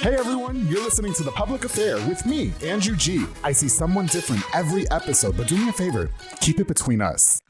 Hey everyone, you're listening to The Public Affair with me, Andrew G. I see someone different every episode, but do me a favor, keep it between us.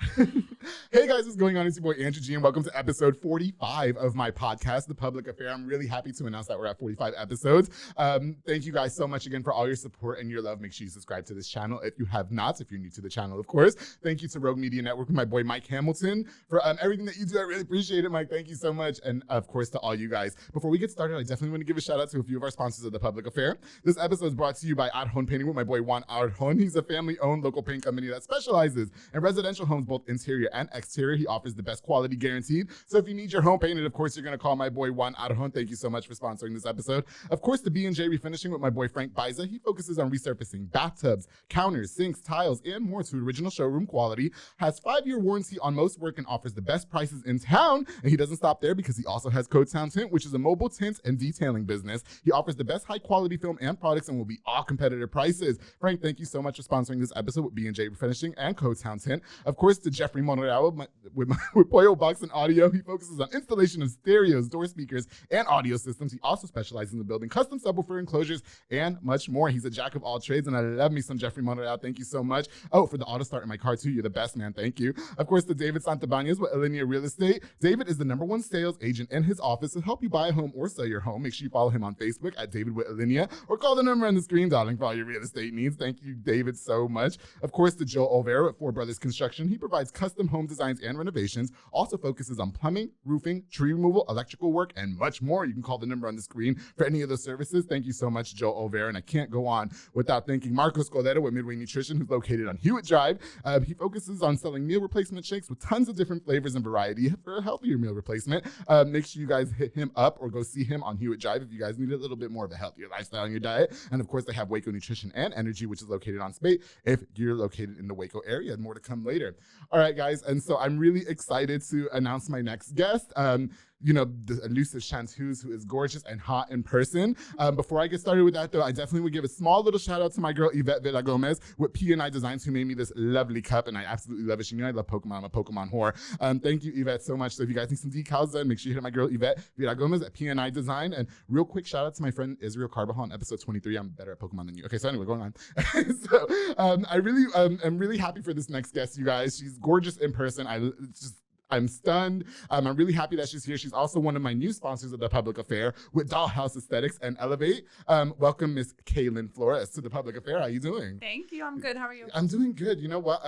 Hey guys, what's going on? It's your boy Andrew G, and welcome to episode 45 of my podcast, The Public Affair. I'm really happy to announce that we're at 45 episodes. Thank you guys so much again for all your support and your love. Make sure you subscribe to this channel if you have not, if you're new to the channel, of course. Thank you to Rogue Media Network with my boy Mike Hamilton for everything that you do. I really appreciate it, Mike. Thank you so much. And of course, to all you guys. Before we get started, I definitely want to give a shout out to a few of our sponsors of The Public Affair. This episode is brought to you by Arjon Painting with my boy Juan Arjon. He's a family-owned local paint company that specializes in residential homes, both interior and exterior. He offers the best quality guaranteed. So if you need your home painted, of course, you're going to call my boy Juan Arjon. Thank you so much for sponsoring this episode. Of course, the B&J Refinishing with my boy Frank Biza. He focuses on resurfacing bathtubs, counters, sinks, tiles, and more to original showroom quality. Has 5-year warranty on most work and offers the best prices in town. And he doesn't stop there because he also has Codetown Tint, which is a mobile tint and detailing business. He offers the best high quality film and products and will be all competitive prices. Frank, thank you so much for sponsoring this episode with B&J Refinishing and Codetown Tint. Of course, to Jeffrey Monreal with Pollo Box and Audio. He focuses on installation of stereos, door speakers, and audio systems. He also specializes in building custom subwoofer enclosures and much more. He's a jack of all trades, and I love me some Jeffrey Monreal. Thank you so much. Oh, for the auto start in my car too. You're the best, man. Thank you. Of course, to David Santabañez with Alinea Real Estate. David is the #1 sales agent in his office to help you buy a home or sell your home. Make sure you follow him on Facebook at David with Alinea or call the number on the screen, darling, for all your real estate needs. Thank you, David, so much. Of course, to Joe Olvera at Four Brothers Construction. He provides custom home designs and renovations, also focuses on plumbing, roofing, tree removal, electrical work, and much more. You can call the number on the screen for any of those services. Thank you so much, Joe Olvera. And I can't go on without thanking Marcos Cordero with Midway Nutrition, who's located on Hewitt Drive. He focuses on selling meal replacement shakes with tons of different flavors and variety for a healthier meal replacement. Make sure you guys hit him up or go see him on Hewitt Drive if you guys need a little bit more of a healthier lifestyle in your diet. And of course, they have Waco Nutrition and Energy, which is located on Spate if you're located in the Waco area. More to come later. All right, guys. And so I'm really excited to announce my next guest. The elusive Chanteuse, who is gorgeous and hot in person. Before I get started with that, though, I definitely would give a small little shout out to my girl, Yvette Villagomez with P&I Designs, who made me this lovely cup, and I absolutely love it. She knew I love Pokemon. I'm a Pokemon whore. Thank you, Yvette, so much. So if you guys need some decals done, make sure you hit my girl, Yvette Villagomez at P&I Design. And real quick shout out to my friend Israel Carbajal on episode 23. I'm better at Pokemon than you. Okay, so anyway, going on. I'm really happy for this next guest, you guys. She's gorgeous in person. I'm stunned. I'm really happy that she's here. She's also one of my new sponsors of The Public Affair with Dollhouse Aesthetics and Elevate. Welcome, Miss Kalyn Flores, to The Public Affair. How you doing? Thank you. I'm good. How are you? I'm doing good. You know what?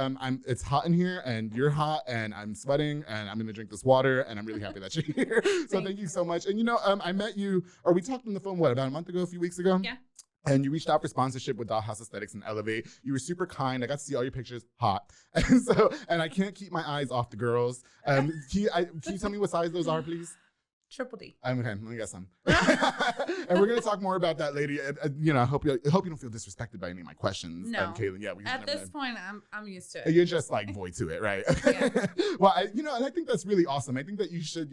It's hot in here, and you're hot, and I'm sweating, and I'm gonna drink this water, and I'm really happy that you're here. So thank you so much. And I met you, or we talked on the phone, about a month ago, a few weeks ago? Yeah. And you reached out for sponsorship with Dollhouse Aesthetics and Elevate. You were super kind. I got to see all your pictures. Hot. And I can't keep my eyes off the girls. Can you tell me what size those are, please? Triple D. Okay, let me get some. And we're going to talk more about that later. I hope you don't feel disrespected by any of my questions. No. Kalyn, yeah. At this point, I'm used to it. You're just like void to it, right? Yeah. Well, and I think that's really awesome. I think that you should,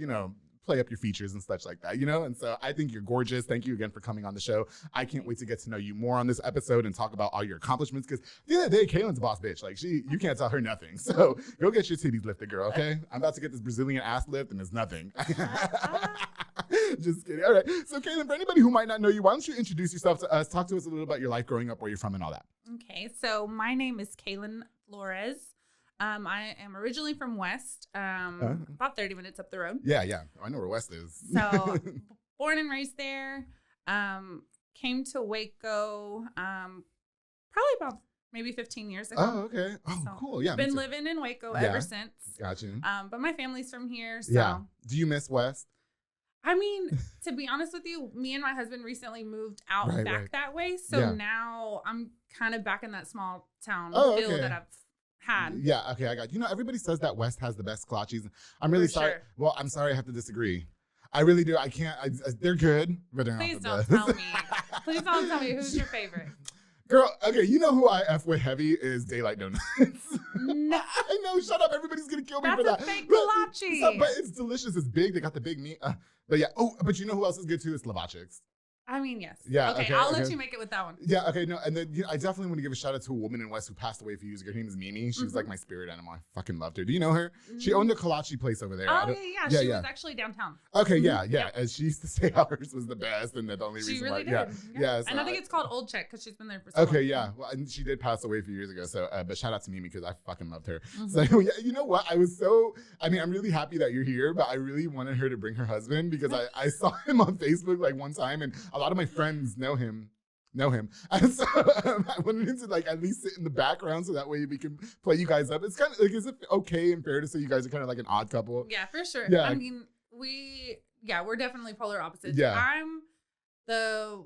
play up your features and such like that, and so I think you're gorgeous. Thank you again for coming on the show. I can't wait to get to know you more on this episode and talk about all your accomplishments, because at the end of the day, Kalyn's a boss bitch. Like, you can't tell her nothing. So go get your titties lifted, girl, okay? I'm about to get this Brazilian ass lift and it's nothing. Just kidding. All right. So Kalyn, for anybody who might not know you, why don't you introduce yourself to us, talk to us a little about your life growing up, where you're from and all that. Okay. So my name is Kalyn Flores. I am originally from West, about 30 minutes up the road. Yeah. I know where West is. So born and raised there. Came to Waco probably about maybe 15 years ago. Oh, okay. Oh, so cool. Yeah. Been living in Waco ever since. Gotcha. But my family's from here. So. Yeah. Do you miss West? I mean, to be honest with you, me and my husband recently moved out back that way. So now I'm kind of back in that small town feel that I've had. Yeah, okay, I got you. Everybody says that West has the best kolaches. I'm really sorry. Sure. Well, I'm sorry I have to disagree. I really do. I can't. They're good, but they're Please not don't tell me. Please don't tell me who's your favorite. Girl, okay, you know who I F with heavy is Daylight Donuts. No. I know, shut up. Everybody's going to kill me for that. That's a fake kolache. But it's delicious. It's big. They got the big meat. But yeah. Oh, but you know who else is good too? It's Lavachiks. I mean, yes. Yeah. Okay, I'll let you make it with that one. Yeah. Okay. No, and then I definitely want to give a shout out to a woman in West who passed away a few years ago. Her name is Mimi. She was like my spirit animal. I fucking loved her. Do you know her? She owned a kolache place over there. Oh yeah. She was actually downtown. Okay. Yeah. And she used to say hers was the best, and the only reason she really why. Did. Yeah. So and I think it's called Old Check because she's been there for so long. Okay. Yeah. Well, and she did pass away a few years ago. So, but shout out to Mimi because I fucking loved her. So yeah, you know what? I'm really happy that you're here, but I really wanted her to bring her husband because I saw him on Facebook like one time, and a lot of my friends know him. And so I wanted him to like at least sit in the background so that way we can play you guys up. It's kind of like, is it okay and fair to say you guys are kind of like an odd couple? Yeah, for sure. Yeah. I mean, we're definitely polar opposites. Yeah. I'm the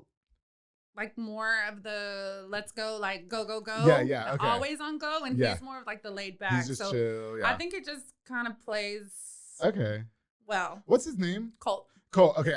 like more of the let's go, like go. Yeah. Okay. Always on go, and he's more of like the laid back. He's just chill. Yeah. I think it just kind of plays. Okay. Well. What's his name? Colt. Colt, okay,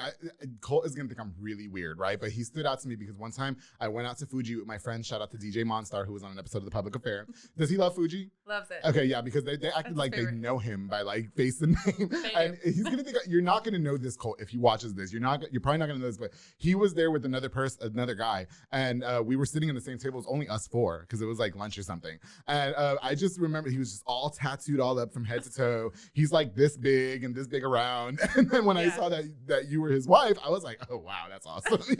Colt is gonna think I'm really weird, right? But he stood out to me because one time I went out to Fuji with my friend, shout out to DJ Monstar, who was on an episode of The Public Affair. Does he love Fuji? Loves it. Okay, yeah, because they acted like they know him by like face and name. And he's gonna think, you're not gonna know this Colt if he watches this. You're probably not gonna know this, but he was there with another guy, and we were sitting in the same table. It was only us four because it was like lunch or something. And I just remember he was just all tattooed all up from head to toe. He's like this big and this big around. And then when I saw that you were his wife, I was like, oh wow, that's awesome.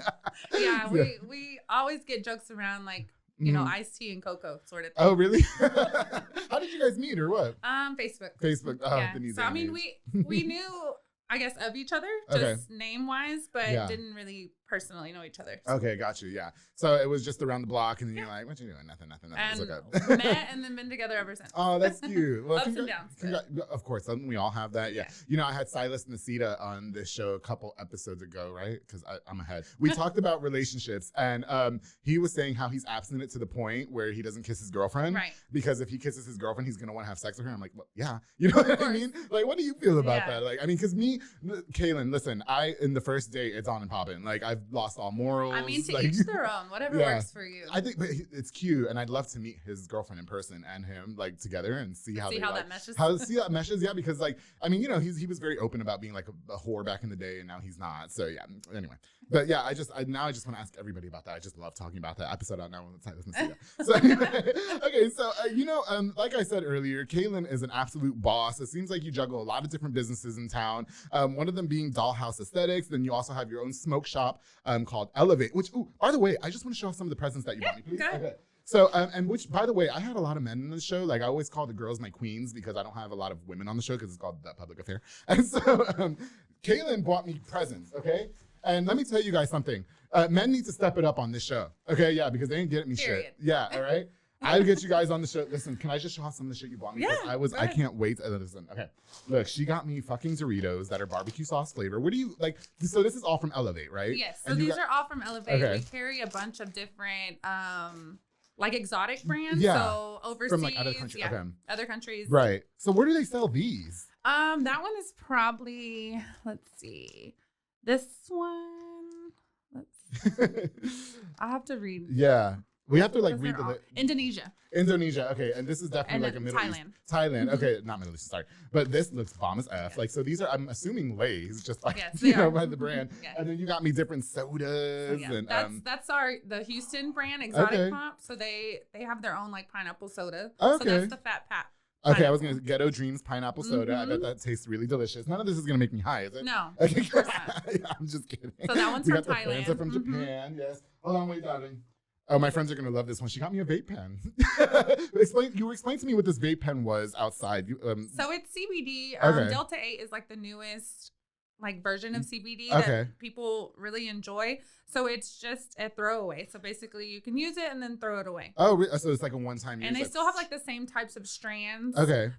Yeah, we always get jokes around like, you know, iced tea and cocoa sort of thing. Oh really? How did you guys meet or what? Facebook. Oh, yeah. So I mean, we knew, I guess, of each other just name wise, but didn't really personally know each other. So. Okay, got you. Yeah. So it was just around the block, and then you're like, "What you doing? Nothing." And met and then been together ever since. Oh, that's cute. Well, ups and downs. Of course, don't we all have that? Yeah. You know, I had Silas Nasita on this show a couple episodes ago, right? Because I'm ahead. We talked about relationships, and he was saying how he's abstinent to the point where he doesn't kiss his girlfriend, right? Because if he kisses his girlfriend, he's gonna want to have sex with her. I'm like, well, yeah. You know what I mean? Like, what do you feel about that? Like, I mean, because Kalyn, listen, in the first date, it's on and popping. Like, I've lost all morals. I mean, to each their own. Whatever works for you. I think, but it's cute, and I'd love to meet his girlfriend in person and him like together and see how that meshes. See how that meshes, yeah. Because like, I mean, you know, he was very open about being like a whore back in the day, and now he's not. So yeah. Anyway, but yeah, I just want to ask everybody about that. I just love talking about that episode out now on the side. So anyway, okay, so like I said earlier, Kalyn is an absolute boss. It seems like you juggle a lot of different businesses in town. One of them being Dollhouse Aesthetics. Then you also have your own smoke shop called Elevate. Which, by the way, I just want to show off some of the presents that you bought me, please. Okay. So, and which, by the way, I had a lot of men in the show. Like, I always call the girls my queens because I don't have a lot of women on the show because it's called The Public Affair. And so, Kalyn bought me presents, okay? And let me tell you guys something. Men need to step it up on this show, okay? Yeah, because they ain't getting me shit. Yeah, all right? I'll get you guys on the show. Listen, can I just show off some of the shit you bought me? Yeah. I can't wait to listen. Okay. Look, she got me fucking Doritos that are barbecue sauce flavor. What do you like? So this is all from Elevate, right? Yes. So these are all from Elevate. Okay. We carry a bunch of different like exotic brands. Yeah. So overseas. From like other countries. Yeah. Okay. Other countries. Right. So where do they sell these? That one is probably, let's see. This one, I'll have to read. Yeah. We have to like read the Indonesia. Okay, and this is definitely like a Middle East. Thailand. Okay, not Middle East, sorry. But this looks bomb as F. Like, so these are, I'm assuming Lay's, just like, by the brand. And then you got me different sodas. And that's the Houston brand, Exotic Pop. So they have their own like pineapple soda. Okay. So that's the Fat Pat. Okay, I was going to Ghetto Dreams pineapple soda. I bet that tastes really delicious. None of this is going to make me high, is it? No. Okay, I'm just kidding. So that one's from Thailand. We got the from Japan, yes. Hold on, wait, darling. Oh, my friends are going to love this one. She got me a vape pen. Explain to me what this vape pen was outside. So it's CBD. Delta 8 is like the newest like version of CBD that people really enjoy. So it's just a throwaway. So basically you can use it and then throw it away. Oh, so it's like a one-time use. And they still have like the same types of strands. Okay.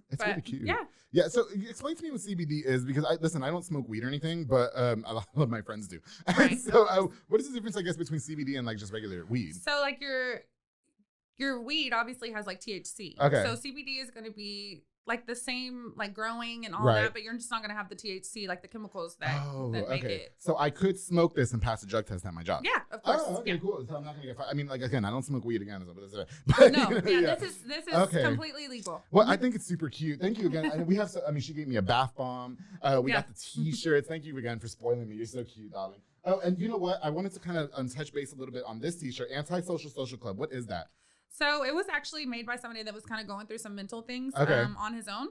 It's really cute. Yeah. Yeah. So explain to me what CBD is, because I don't smoke weed or anything, but a lot of my friends do. Right. So what is the difference, I guess, between CBD and like just regular weed? So like your weed obviously has like THC. Okay. So CBD is going to be like the same, like growing and all that, but you're just not going to have the THC, like the chemicals that make it. So I could smoke this and pass a drug test at my job. Yeah, of course. Oh, okay, cool. So I'm not going to get fired. I mean, like, again, I don't smoke weed again. But no, this is completely legal. Well, I think it's super cute. Thank you again. And she gave me a bath bomb. We got the t-shirts. Thank you again for spoiling me. You're so cute, darling. Oh, and you know what? I wanted to kind of touch base a little bit on this t-shirt, Antisocial Social Club. What is that? So it was actually made by somebody that was kind of going through some mental things on his own.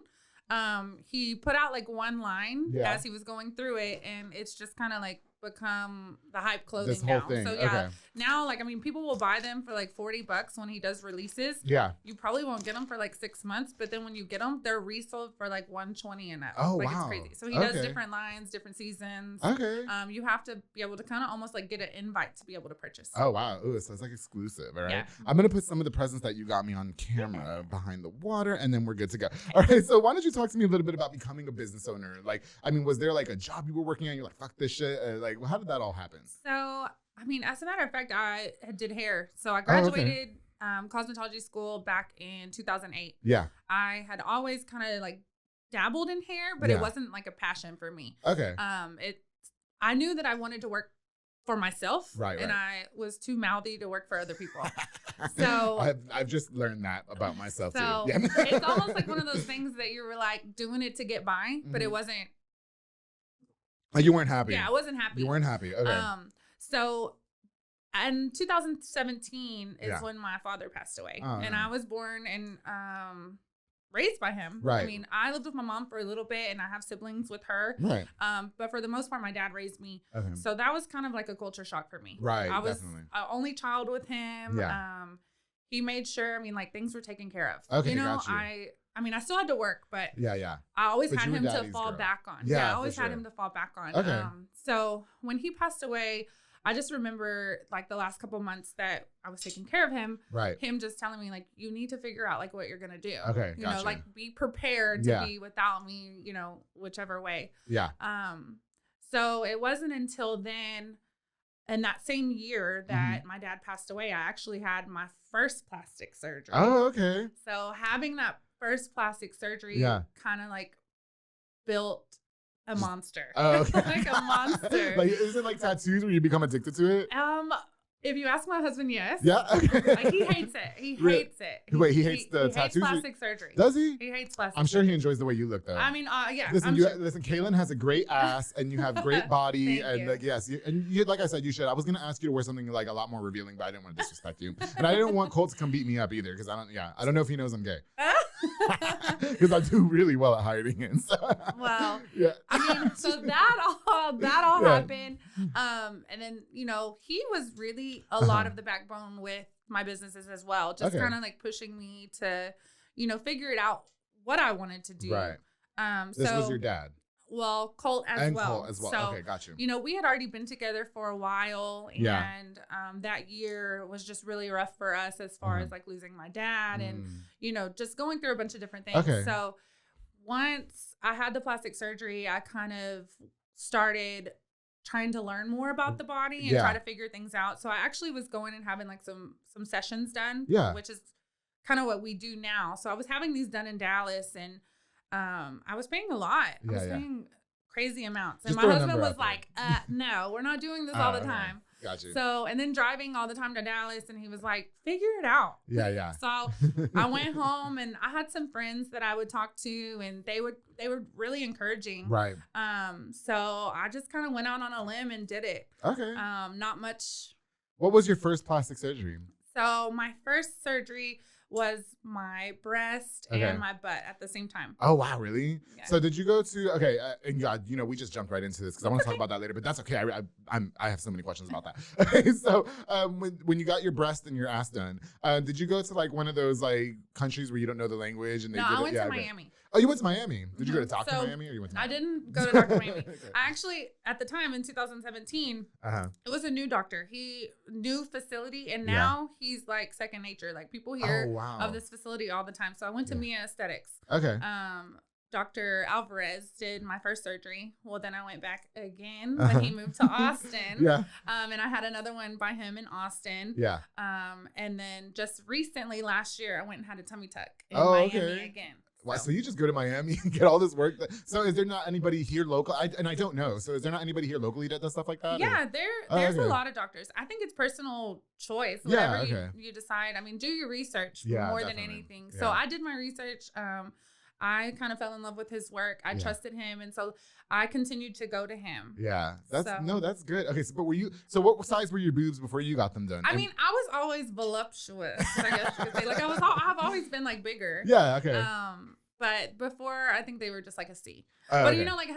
He put out like one line as he was going through it, and it's just kind of like become the hype clothing this whole now. Thing. So yeah, now like I mean, people will buy them for like $40 when he does releases. Yeah, you probably won't get them for like 6 months, but then when you get them, they're resold for like $120 and up. Oh like, wow, it's crazy. So he does different lines, different seasons. Okay. You have to be able to kind of almost like get an invite to be able to purchase. Oh wow, ooh, so it's like exclusive. All right, yeah. I'm gonna put some of the presents that you got me on camera behind the water, and then we're good to go. All right, so why don't you talk to me a little bit about becoming a business owner? Like, I mean, was there like a job you were working on? You're like, fuck this shit. Like, how did that all happen? So, I mean, as a matter of fact, I did hair. So I graduated cosmetology school back in 2008. Yeah. I had always kind of like dabbled in hair, but it wasn't like a passion for me. Okay. I knew that I wanted to work for myself, right. And I was too mouthy to work for other people. So I've just learned that about myself too. Yeah. It's almost like one of those things that you were like doing it to get by, but it wasn't. Like you weren't happy. Yeah, I wasn't happy. You weren't happy. Okay. So in 2017 is when my father passed away, and I was born and raised by him. Right. I mean, I lived with my mom for a little bit, and I have siblings with her. Right. But for the most part, my dad raised me. Okay. So that was kind of like a culture shock for me. Right. I was definitely. an only child with him. Yeah. He made sure. I mean, like things were taken care of. Okay. You know, got you. I mean, I still had to work, but yeah. I always had him to fall back on. Yeah, I always had him to fall back on. Okay. So when he passed away, I just remember like the last couple months that I was taking care of him. Right. Him just telling me like, you need to figure out like what you're gonna do. Okay. You know, like be prepared to be without me. You know, whichever way. Yeah. So it wasn't until then, in that same year that my dad passed away, I actually had my first plastic surgery. Oh, okay. So having that first plastic surgery kind of like built a monster. Oh, okay. Like a monster. Like, is it like tattoos where you become addicted to it? If you ask my husband, yes. Yeah. Okay. Like he hates it. He hates it. Wait, he hates the tattoos? He hates plastic surgery. Does he? He hates plastic I'm sure surgery. he enjoys the way you look, though. I mean, yeah. Listen, listen. Kalyn has a great ass, and you have great body, and like yes, like I said, you should. I was gonna ask you to wear something like a lot more revealing, but I didn't want to disrespect you, and I didn't want Cole to come beat me up either, because I don't know if he knows I'm gay. Because I do really well at hiding it. So. Well, yeah. I mean, so that all happened, and then he was really a lot of the backbone with my businesses as well, just kind of like pushing me to, figure it out what I wanted to do. Right. This was your dad. Well, Colt as well. So, okay, got you. We had already been together for a while, and that year was just really rough for us as far as like losing my dad and just going through a bunch of different things. Okay. So once I had the plastic surgery, I kind of started trying to learn more about the body and try to figure things out. So I actually was going and having like some sessions done, which is kind of what we do now. So I was having these done in Dallas, and I was paying a lot. I was paying crazy amounts. And just my husband was like, no, we're not doing this all the time. Gotcha. So, and then driving all the time to Dallas, and he was like, figure it out. Yeah. So I went home, and I had some friends that I would talk to, and they were really encouraging. Right. So I just kind of went out on a limb and did it. Okay. Not much. What was your first plastic surgery? So my first surgery was my breast and my butt at the same time. Oh, wow. Really? Yeah. So did you go to, and God, we just jumped right into this because I want to talk about that later, but that's okay. I have so many questions about that. Okay, so when you got your breast and your ass done, did you go to like one of those like countries where you don't know the language? And I went to Miami. Oh, you went to Miami? Did you go to Dr. Miami or you went to Miami? I didn't go to Dr. Miami. I actually, at the time in 2017, it was a new doctor. New facility, and now he's like second nature. Like people hear of this facility all the time. So I went to Mia Aesthetics. Okay. Dr. Alvarez did my first surgery. Well, then I went back again when he moved to Austin. And I had another one by him in Austin. Yeah. And then just recently last year, I went and had a tummy tuck in Miami again. Wow, so you just go to Miami and get all this work. So is there not anybody here local? I don't know. So is there not anybody here locally that does stuff like that? Yeah, there's a lot of doctors. I think it's personal choice. Whatever you decide. I mean, do your research more than anything. So I did my research. I kind of fell in love with his work. I trusted him. And so I continued to go to him. Yeah. That's good. Okay. So what size were your boobs before you got them done? I mean, I was always voluptuous, I guess you could say. Like I've always been like bigger. Yeah. Okay. But before I think they were just like a C. Oh, but okay. you know, like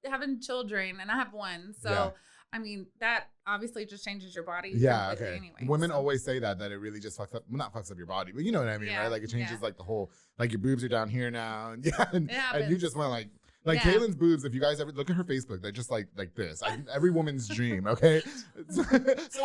having children, and I have one. So I mean, that obviously just changes your body. Yeah, okay. Anyway, Women always say that it really just fucks up, well, not fucks up your body, but you know what I mean, right? Like it changes like the whole, like your boobs are down here now, and and you just went like Kalyn's boobs. If you guys ever look at her Facebook, they're just like this. Every woman's dream. Okay. So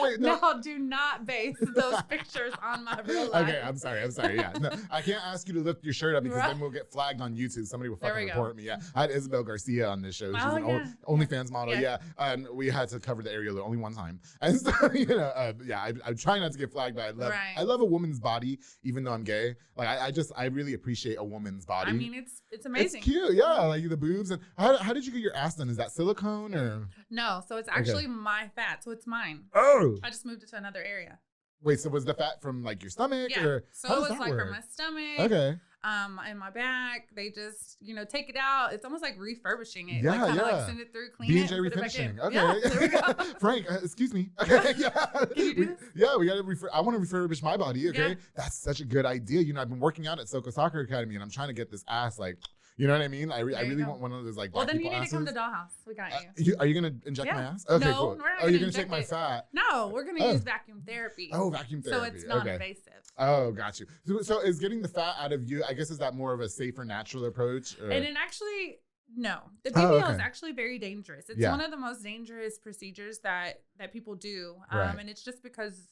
wait, no, do not base those pictures on my real life. Okay, I'm sorry. Yeah, no, I can't ask you to lift your shirt up because then we'll get flagged on YouTube. Somebody will fucking report me. Yeah, I had Isabel Garcia on this show. She's an OnlyFans model. Yeah, and we had to cover the areola only one time, and so I'm trying not to get flagged, but I love a woman's body, even though I'm gay. Like I really appreciate a woman's body. I mean, it's amazing. It's cute. Yeah, like the boobs. And how did you get your ass done? Is that silicone or? No, so it's actually my fat, so it's mine. Oh, I just moved it to another area. Wait, so was the fat from like your stomach? Yeah, or so it was like from my stomach. Okay. And my back, they just, take it out. It's almost like refurbishing it. Yeah, like kind of like send it through, clean B&J it, refinishing. Okay. Yeah, there we go. Frank, excuse me. Okay, yeah. Can you do this? Yeah, we got to I want to refurbish my body. Okay. Yeah. That's such a good idea. I've been working out at Soko Soccer Academy, and I'm trying to get this ass like, you know what I mean? I really want one of those like black then you need asses. to come to Dollhouse. We got you. Are you going to inject my ass? Okay, no, cool. We're not you're going to take my fat? No, we're going to use vacuum therapy. Oh, vacuum therapy. So it's non-invasive. Oh, got you. So is getting the fat out of you, I guess, is that more of a safer, natural approach? Or? And it actually, no. The BBL is actually very dangerous. It's one of the most dangerous procedures that people do. Right. And it's just because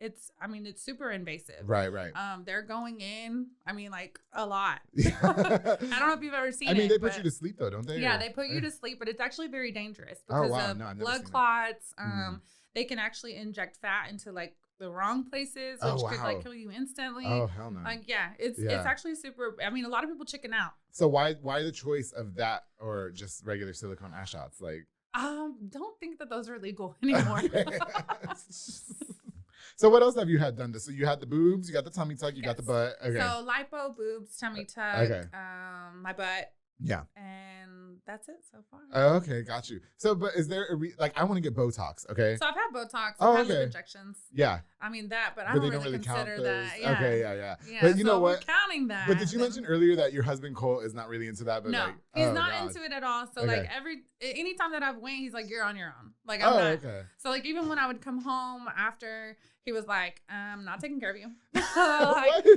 it's super invasive. Right. They're going in, like a lot. I don't know if you've ever seen it. They put you to sleep though, don't they? Yeah, they put you to sleep, but it's actually very dangerous because of blood clots. They can actually inject fat into like the wrong places, which could like kill you instantly. Oh, hell no. It's actually super. A lot of people chicken out. So why the choice of that or just regular silicone ass shots? Like, don't think that those are legal anymore. So what else have you had done? So you had the boobs, you got the tummy tuck, you got the butt. Okay. So lipo, boobs, tummy tuck, my butt. Yeah. And that's it so far. Okay, got you. So, but is there I want to get Botox, okay? So I've had Botox, I've had lip injections. Yeah. But I don't really consider that. Yeah. Okay, yeah. But you know what? We're counting that. But did you mention earlier that your husband Cole is not really into that? But no, he's not into it at all. So anytime that I've went, he's like, you're on your own. Like I'm not. Okay. So even when I would come home after, he was like, I'm not taking care of you.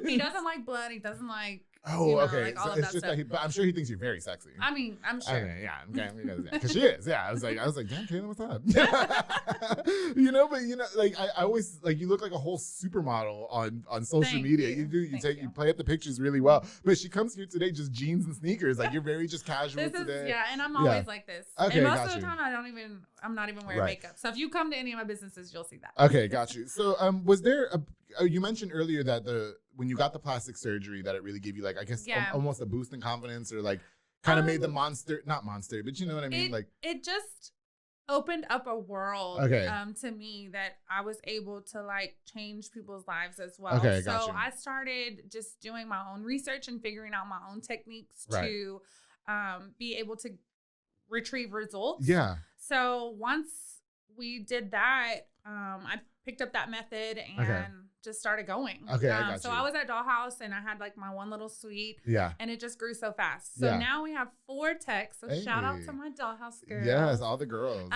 He doesn't like blood. He doesn't like. Okay. All so of it's that just stuff. but I'm sure he thinks you're very sexy. I'm sure. Okay, yeah, because she is. Yeah, I was like, damn, Kalyn, what's up? But I always you look like a whole supermodel on social media. You play up the pictures really well. But she comes here today just jeans and sneakers. You're very just casual today. And I'm always like this. Okay, and most of the time I'm not even wearing makeup. So if you come to any of my businesses, you'll see that. Okay, got you. So was there you mentioned earlier that when you got the plastic surgery that it really gave you almost a boost in confidence or kind of made the not monster, but you know what I mean? It just opened up a world to me that I was able to change people's lives as well. Okay, so gotcha. I started just doing my own research and figuring out my own techniques to be able to retrieve results. Yeah. So once we did that, I picked up that method and just started going. Okay, I got so you. I was at Dollhouse and I had my one little suite. Yeah. And it just grew so fast. So now we have 4 techs. So shout out to my Dollhouse girls. Yes, all the girls.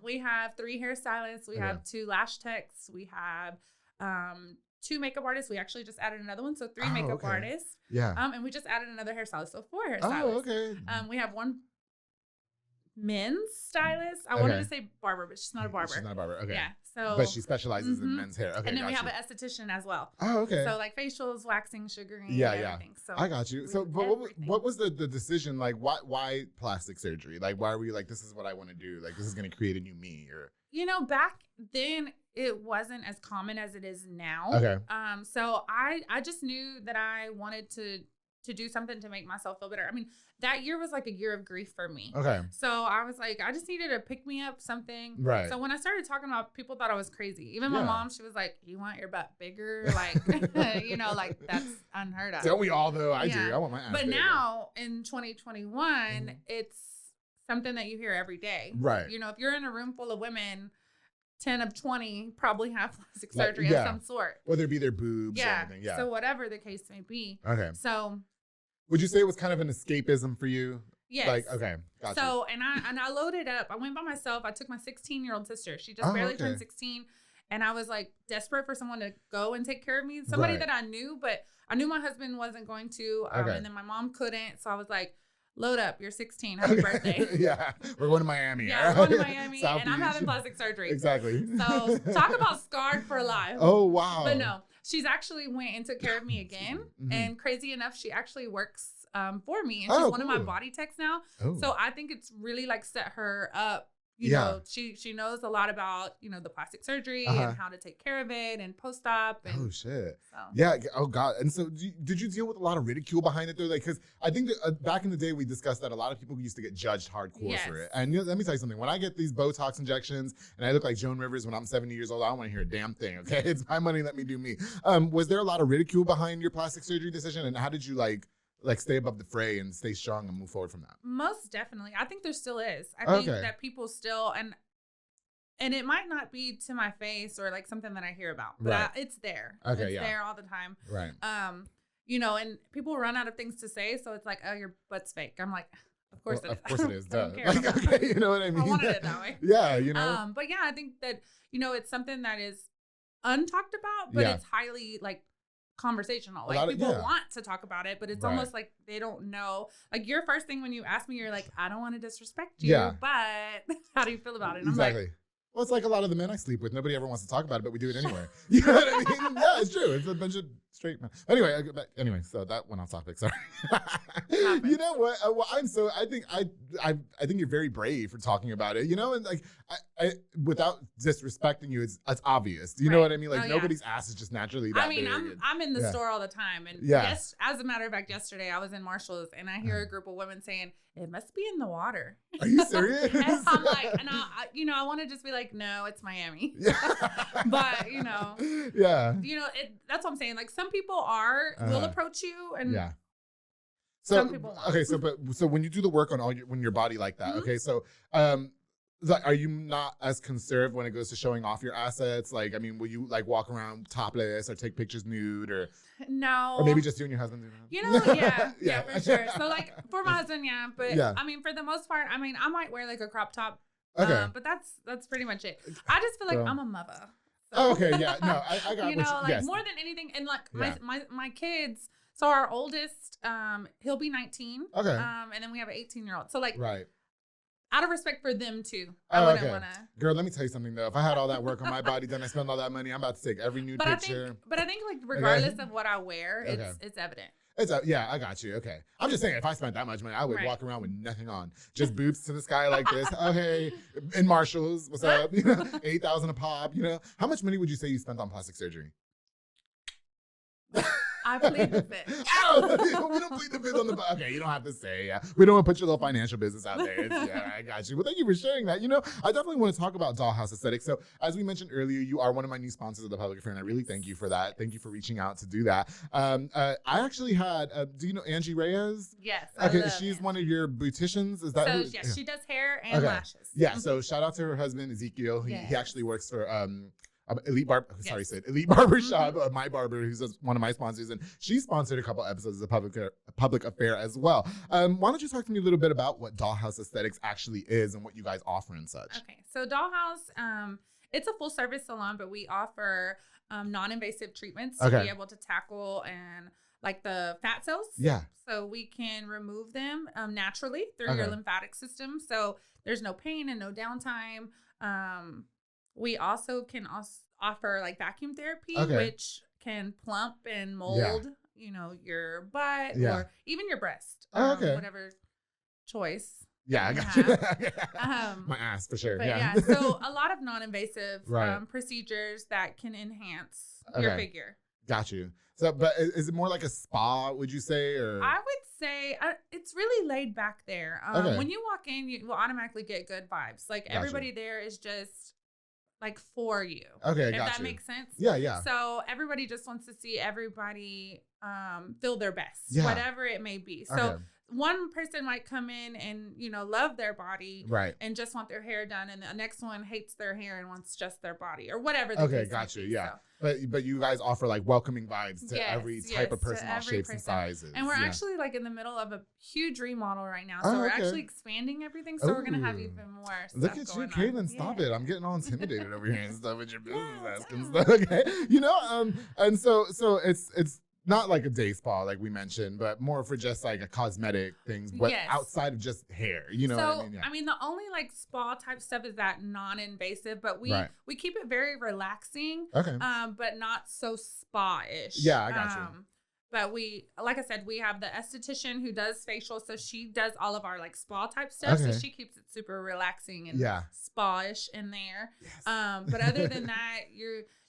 We have 3 hairstylists. We have 2 lash techs. We have 2 makeup artists. We actually just added another one. So 3 makeup artists. Yeah. And we just added another hairstylist. So 4 hairstylists. Oh, okay. We have 1 men's stylist. I wanted to say barber, but she's not a barber. She's not a barber. Okay. Yeah. So, but she specializes in men's hair. Okay. And then we have an esthetician as well. Oh, okay. So facials, waxing, sugaring, everything. So I got you. So, but what was the decision? Why plastic surgery? Why were you this is what I want to do? This is going to create a new me? Or back then it wasn't as common as it is now. Okay. So I just knew that I wanted to to do something to make myself feel better. I mean, that year was like a year of grief for me. Okay. So I was like, I just needed to pick me up something. Right. So when I started talking about, people thought I was crazy. Even my mom, she was like, you want your butt bigger? Like, you know, like that's unheard of. Don't we all though? I do. I want my ass But bigger. now in 2021, it's something that you hear every day. Right. You know, if you're in a room full of women, 10 of 20 probably have plastic surgery of some sort. Whether it be their boobs or anything. Yeah. So whatever the case may be. Okay. So would you say it was kind of an escapism for you? Yes. Like, okay. Gotcha. So, and I loaded up. I went by myself. I took my 16-year-old sister. She just barely turned 16. And I was like desperate for someone to go and take care of me. Somebody that I knew, but I knew my husband wasn't going to. And then my mom couldn't. So I was like, load up. You're 16. Happy birthday. Yeah. We're going to Miami. Yeah, we're going to Miami. And I'm having plastic surgery. Exactly. So talk about scarred for life. Oh, wow. But no, she's actually went and took care of me again. And crazy enough, she actually works for me. And she's one of my body techs now. Oh. So I think it's really like set her up. You know, she knows a lot about, you know, the plastic surgery and how to take care of it and post-op. And oh, shit. So. Yeah. Oh, God. And so did you deal with a lot of ridicule behind it, though? Like, because I think that, back in the day, we discussed that a lot of people used to get judged hardcore for it. And let me tell you something. When I get these Botox injections and I look like Joan Rivers when I'm 70 years old, I don't want to hear a damn thing, okay? It's my money. Let me do me. Was there a lot of ridicule behind your plastic surgery decision? And how did you, like stay above the fray and stay strong and move forward from that? Most definitely. I think there still is. I think that people still, and it might not be to my face or like something that I hear about, but it's there. Okay, it's there all the time. Right. You know, and people run out of things to say, so it's like, oh, your butt's fake. I'm like, of course it is. Of course it is. Duh. Like, okay, you know what I mean? I wanted it that way. Yeah, you know. But yeah, I think that, you know, it's something that is untalked about, but it's highly like conversational. Like people want to talk about it, but it's almost like they don't know. Like your first thing when you ask me, you're like, I don't want to disrespect you, but how do you feel about it? And I'm like, well, it's like a lot of the men I sleep with. Nobody ever wants to talk about it, but we do it anyway. You know what I mean? Yeah, it's true. It's a bunch of straight men. Anyway, so that went off topic. Sorry. You know what? I think you're very brave for talking about it. You know, and like, I without disrespecting you, it's obvious. You know what I mean? Like nobody's ass is just naturally that big. I'm in the store all the time, and yes, as a matter of fact, yesterday I was in Marshall's and I hear a group of women saying, "It must be in the water." Are you serious? And I'm like, and I want to just be like, no, it's Miami. But you know, that's what I'm saying. Like some people will approach you, and so some people won't. Okay, so when you do the work on when your body like that, okay, so are you not as conserved when it goes to showing off your assets? Like, I mean, will you like walk around topless or take pictures nude or? No. Or maybe just you and your husband do that? You know, yeah, for sure. So like for my husband, but I mean, for the most part, I mean, I might wear like a crop top. Okay. But that's pretty much it. I just feel like I'm a mother. So. Okay, yeah, no, I got you know, like more than anything, and like my kids. So our oldest, he'll be 19. Okay. And then we have an 18-year-old. So like, out of respect for them too, I wouldn't want to. Girl, let me tell you something though. If I had all that work on my body, then I spend all that money, I'm about to take every nude picture. I think like regardless of what I wear, it's evident. I got you. Okay. I'm just saying, if I spent that much money, I would walk around with nothing on. Just boobs to the sky like this. Oh, hey, in Marshalls, what's up? You know, $8,000 a pop, you know. How much money would you say you spent on plastic surgery? I plead the fifth. Oh, we don't plead the fifth on the. Okay, you don't have to say. Yeah, we don't want to put your little financial business out there. I got you. Well, thank you for sharing that. You know, I definitely want to talk about Dollhouse Aesthetics. So, as we mentioned earlier, you are one of my new sponsors of the Public Affair, and I really thank you for that. Thank you for reaching out to do that. I actually had. Do you know Angie Reyes? Yes. Okay, she's one of your beauticians. Is that? So yes, she does hair and lashes. Yeah. So shout out to her husband Ezekiel. He actually works for Elite Barbershop, my barber, who's one of my sponsors, and she sponsored a couple episodes of Public Affair as well. Why don't you talk to me a little bit about what Dollhouse Aesthetics actually is and what you guys offer and such? Okay, so Dollhouse, it's a full service salon, but we offer non-invasive treatments to be able to tackle and like the fat cells. Yeah. So we can remove them naturally through your lymphatic system. So there's no pain and no downtime. We also can offer like vacuum therapy, which can plump and mold, you know, your butt or even your breast, whatever choice. Yeah, I got you. My ass for sure. But so a lot of non-invasive procedures that can enhance your figure. Got you. So, but is it more like a spa, would you say? Or I would say it's really laid back there. Okay. When you walk in, you will automatically get good vibes. Like everybody there is just like for you. Okay, if got that you. makes sense. Yeah. So everybody just wants to see everybody feel their best, Yeah. whatever it may be. So Okay. one person might come in and, love their body Right. and just want their hair done. And the next one hates their hair and wants just their body or whatever. The Okay, case got might you. be. Yeah. So, But you guys offer like welcoming vibes to every type of to person, all every shapes and person. sizes. And we're Yeah. actually like in the middle of a huge remodel right now. So Oh, we're okay. actually expanding everything. So we're going to have Ooh. even more stuff Look at you, going Kalyn. on. Stop Yeah. it. I'm getting all intimidated over here and stuff with your business Yeah, asking yeah. stuff. Okay. And so it's not like a day spa like we mentioned, but more for just like a cosmetic things, but Yes. outside of just hair. You know what I mean? Yeah. I mean, the only like spa type stuff is that non-invasive, but we Right. we keep it very relaxing, Okay. but not so spa-ish. Yeah, I got you. But like I said, we have the esthetician who does facial, so she does all of our like spa type stuff. Okay. So she keeps it super relaxing and Yeah. spa-ish in there. Yes. But other than that,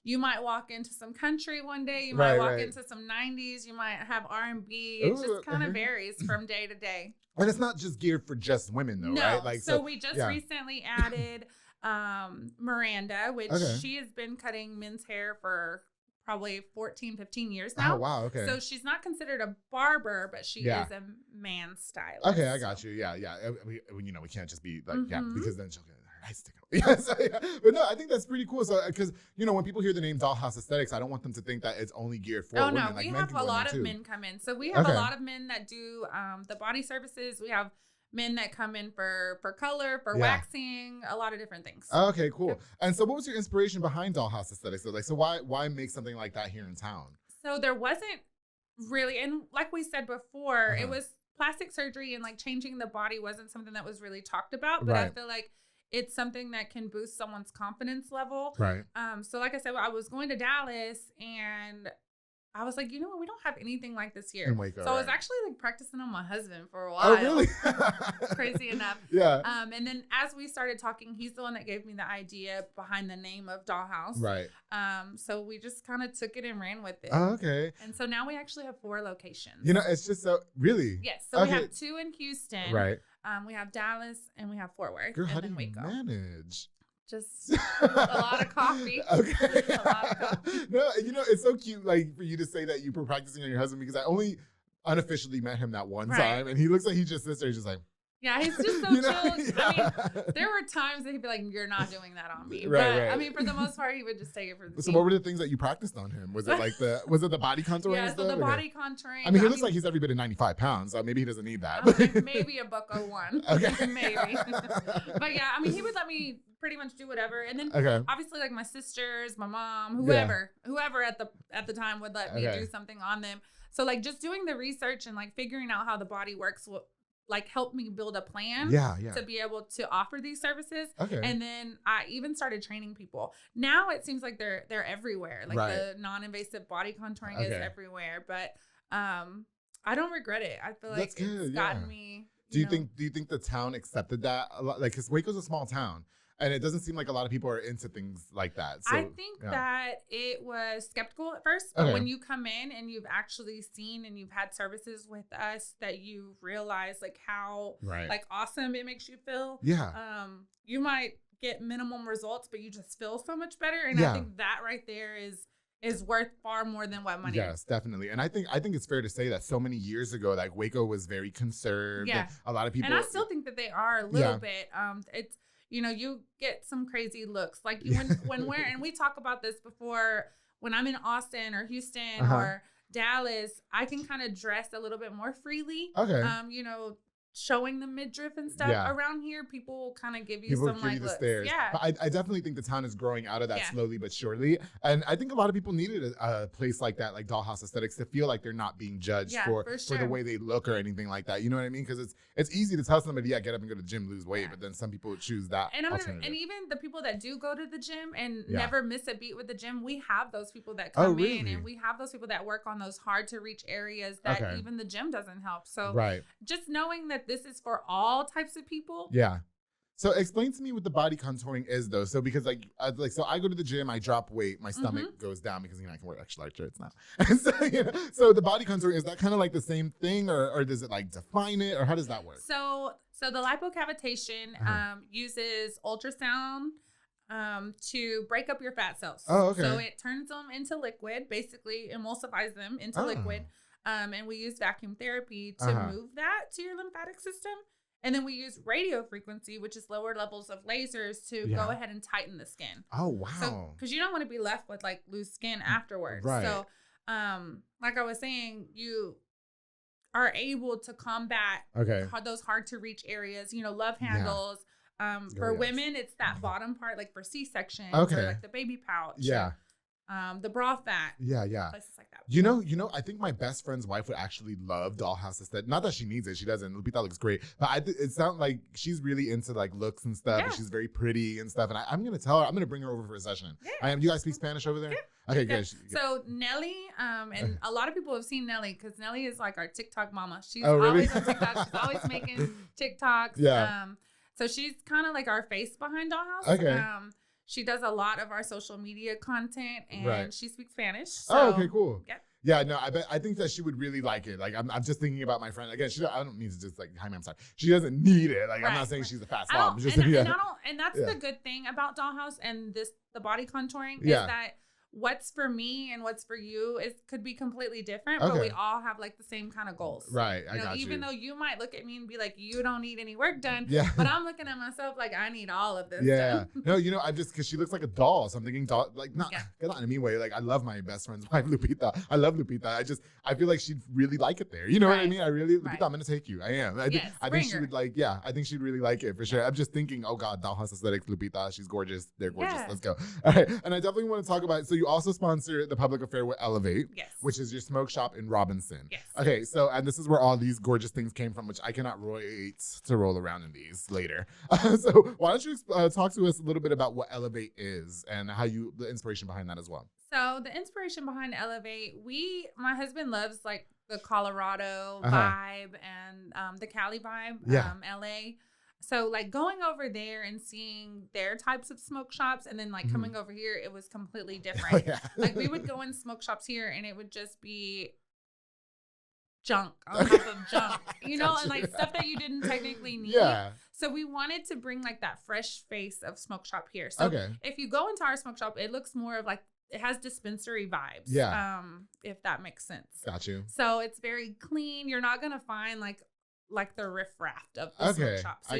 you might walk into some country one day, you might walk into some 90s, you might have R&B. It just kind of varies from day to day. And it's not just geared for just women though, No. right? Like so we just yeah. recently added Miranda, which Okay. she has been cutting men's hair for probably 14, 15 years now. Oh, wow. Okay. So she's not considered a barber, but she Yeah. is a man stylist. Okay, I got you. Yeah. We can't just be like, yeah, Mhm. because then she'll get her eyes stick out. Yeah, so, yeah. But no, I think that's pretty cool. So, because, when people hear the name Dollhouse Aesthetics, I don't want them to think that it's only geared for women. No, Like, we men have can a go in lot there of too. men come in. So we have Okay. a lot of men that do the body services. We have men that come in for color, for Yeah. waxing, a lot of different things. Okay, cool. And so what was your inspiration behind Dollhouse Aesthetics? So why make something like that here in town? So there wasn't really, and like we said before, Uh-huh. it was plastic surgery and like changing the body wasn't something that was really talked about, but I Right. feel like it's something that can boost someone's confidence level. Right. So like I said, I was going to Dallas and I was like, we don't have anything like this here. In Waco, so I was right. actually like practicing on my husband for a while. Oh, really? Crazy enough. Yeah. And then as we started talking, he's the one that gave me the idea behind the name of Dollhouse. Right. So we just kind of took it and ran with it. Oh, okay. And so now we actually have 4 locations. It's just so, really? Yes. So we Okay. have 2 in Houston. Right. We have Dallas and we have Fort Worth. Girl, and how do then you Waco. manage? Just a lot of coffee. Okay. A lot of coffee. No, it's so cute, like, for you to say that you were practicing on your husband, because I only unofficially met him that one Right. time, and he looks like he just sits there, he's just like, Yeah, he's just so chill. I mean, there were times that he'd be like, "You're not doing that on me." Right, but right. I mean, for the most part, he would just take it for the So team. what were the things that you practiced on him? Was it the body contouring? Yeah, and so stuff? the Okay. body contouring. I mean, he looks like he's every bit of 95 pounds, so maybe he doesn't need that. Maybe a $101. Okay. Maybe. But yeah, I mean, he would let me pretty much do whatever, and then Okay. obviously like my sisters, my mom, whoever at the time would let me do something on them. So like just doing the research and like figuring out how the body works will like help me build a plan Yeah. to be able to offer these services. Okay. And then I even started training people. Now it seems like they're everywhere. Like Right. the non-invasive body contouring is Okay. everywhere. But I don't regret it. I feel like That's good, it's gotten me. Do you think the town accepted that a lot? Like, because Waco's a small town, and it doesn't seem like a lot of people are into things like that. So, I think that it was skeptical at first, but Okay. when you come in and you've actually seen and you've had services with us, that you realize like how Right. like awesome it makes you feel. Yeah. You might get minimum results, but you just feel so much better. And Yeah. I think that right there is worth far more than what money. Yes, definitely. And I think it's fair to say that so many years ago, like Waco was very conserved. Yeah. And a lot of people. And I still think that they are a little bit. It's you get some crazy looks like when we're and we talk about this before when I'm in Austin or Houston or Dallas, I can kind of dress a little bit more freely. Okay. Showing the midriff and stuff around here, people kind of give you People some give like you the looks. stares. Yeah. But I definitely think the town is growing out of that slowly but surely. And I think a lot of people needed a place like that, like Dollhouse Aesthetics, to feel like they're not being judged for the way they look or anything like that. You know what I mean? Because it's easy to tell somebody, get up and go to the gym, lose weight. But then some people would choose that alternative. And even the people that do go to the gym and never miss a beat with the gym, we have those people that come in, and we have those people that work on those hard to reach areas that even the gym doesn't help. So just knowing that this is for all types of people. Yeah. So explain to me what the body contouring is, though. So because so I go to the gym, I drop weight, my stomach goes down because I can wear extra large shirts now. And so the body contouring, is that kind of like the same thing, or does it like define it, or how does that work? So the lipocavitation uses ultrasound to break up your fat cells. Oh, okay. So it turns them into liquid, basically emulsifies them into liquid. And we use vacuum therapy to move that to your lymphatic system. And then we use radio frequency, which is lower levels of lasers, to go ahead and tighten the skin. Oh, wow. So, because you don't want to be left with like loose skin afterwards. Right. So, like I was saying, you are able to combat those hard to reach areas, love handles. For women, it's that bottom part, like for C-section, or like the baby pouch. Yeah. The bra fat. Yeah. Places like that. You know, I think my best friend's wife would actually love Dollhouse aesthetic. Not that she needs it, she doesn't. Lupita looks great, but it sounds like she's really into like looks and stuff, and she's very pretty and stuff. And I'm gonna tell her, I'm gonna bring her over for a session. Yeah. You guys speak Spanish over there? Yeah. Okay, good. So Nelly, and a lot of people have seen Nelly because Nelly is like our TikTok mama. She's really? always on TikTok. She's always making TikToks. Yeah. So she's kind of like our face behind Dollhouse. Okay. She does a lot of our social media content, and she speaks Spanish. So, okay, cool. Yeah. Yeah, no, I think that she would really like it. Like, I'm just thinking about my friend. Again, I don't mean to just like, hi, ma'am, sorry. She doesn't need it. Like, I'm not saying she's a fat slob. And that's the good thing about Dollhouse and the body contouring is that what's for me and what's for you could be completely different, but we all have like the same kind of goals. Right. I got you. Even though you might look at me and be like, you don't need any work done. Yeah. But I'm looking at myself like I need all of this. Yeah. No, I just, because she looks like a doll. So I'm thinking like not in a mean way. Like I love my best friend's wife, Lupita. I love Lupita. I feel like she'd really like it there. You know what I mean? Lupita, I'm going to take you. I am. I think she would like, I think she'd really like it for sure. I'm just thinking, oh God, Dollhouse Aesthetics, Lupita. She's gorgeous. They're gorgeous. Yeah. Let's go. All right. And I definitely want to talk about, so you also sponsor the public affair with Elevate, which is your smoke shop in Robinson. Yes. Okay, so, and this is where all these gorgeous things came from, which I cannot wait to roll around in these later. So why don't you talk to us a little bit about what Elevate is and the inspiration behind that as well. So the inspiration behind Elevate, my husband loves like the Colorado vibe and the Cali vibe, LA. So like going over there and seeing their types of smoke shops and then like coming over here, it was completely different. Like we would go in smoke shops here and it would just be junk on top of junk, and like stuff that you didn't technically need. Yeah. So we wanted to bring like that fresh face of smoke shop here. So if you go into our smoke shop, it looks more of like, it has dispensary vibes. Yeah. If that makes sense. Got you. So it's very clean. You're not going to find like the riffraff of the smoke shop. So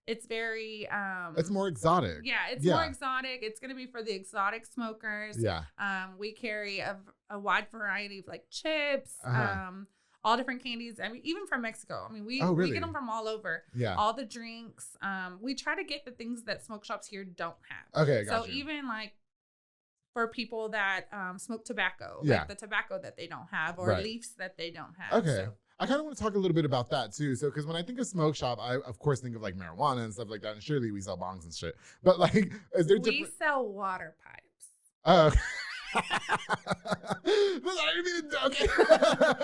it's very it's more exotic. Yeah, it's more exotic. It's gonna be for the exotic smokers. Yeah. We carry a wide variety of like chips, all different candies. I mean, even from Mexico. I mean, we get them from all over. Yeah. All the drinks. We try to get the things that smoke shops here don't have. Okay, gotcha. So even like for people that smoke tobacco, like the tobacco that they don't have, or leaves that they don't have. Okay. So. I kind of want to talk a little bit about that too. So, because when I think of smoke shop, I of course think of like marijuana and stuff like that. And surely we sell bongs and shit. But like, is there we sell water pipes. Oh. Okay.